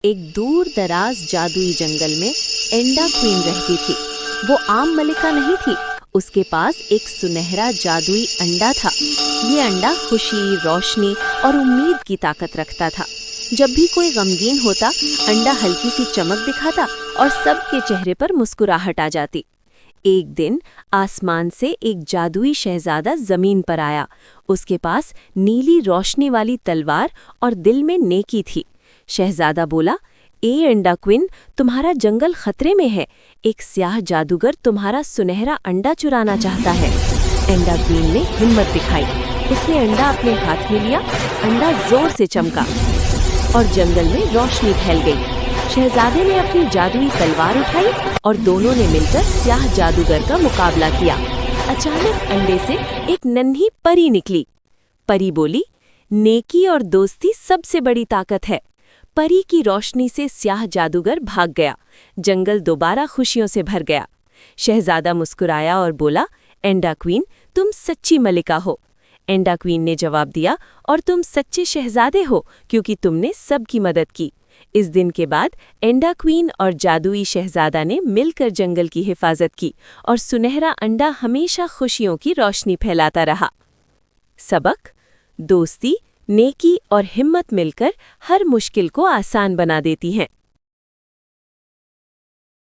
एक दूर दराज जादुई जंगल में एंडा क्वीन रहती थी। वो आम मलिका नहीं थी, उसके पास एक सुनहरा जादुई अंडा था। ये अंडा खुशी, रोशनी और उम्मीद की ताकत रखता था। जब भी कोई गमगीन होता, अंडा हल्की सी चमक दिखाता और सबके चेहरे पर मुस्कुराहट आ जाती। एक दिन आसमान से एक जादुई शहजादा जमीन पर आया। उसके पास नीली रोशनी वाली तलवार और दिल में नेकी थी। शहजादा बोला, ए एंडा क्वीन, तुम्हारा जंगल खतरे में है। एक स्याह जादूगर तुम्हारा सुनहरा अंडा चुराना चाहता है। एंडा क्वीन ने हिम्मत दिखाई। उसने अंडा अपने हाथ में लिया। अंडा जोर से चमका और जंगल में रोशनी फैल गई। शहजादे ने अपनी जादुई तलवार उठाई और दोनों ने मिलकर स्याह जादूगर का मुकाबला किया। अचानक अंडे से एक नन्ही परी निकली। परी बोली, नेकी और दोस्ती सबसे बड़ी ताकत है। परी की रोशनी से स्याह जादूगर भाग गया। जंगल दोबारा खुशियों से भर गया। शहजादा मुस्कुराया और बोला, एंडा क्वीन, तुम सच्ची मलिका हो। एंडा क्वीन ने जवाब दिया, और तुम सच्चे शहजादे हो, क्योंकि तुमने सबकी मदद की। इस दिन के बाद एंडा क्वीन और जादुई शहजादा ने मिलकर जंगल की हिफाजत की और सुनहरा अंडा हमेशा खुशियों की रोशनी फैलाता रहा। सबक: दोस्ती, नेकी और हिम्मत मिलकर हर मुश्किल को आसान बना देती हैं।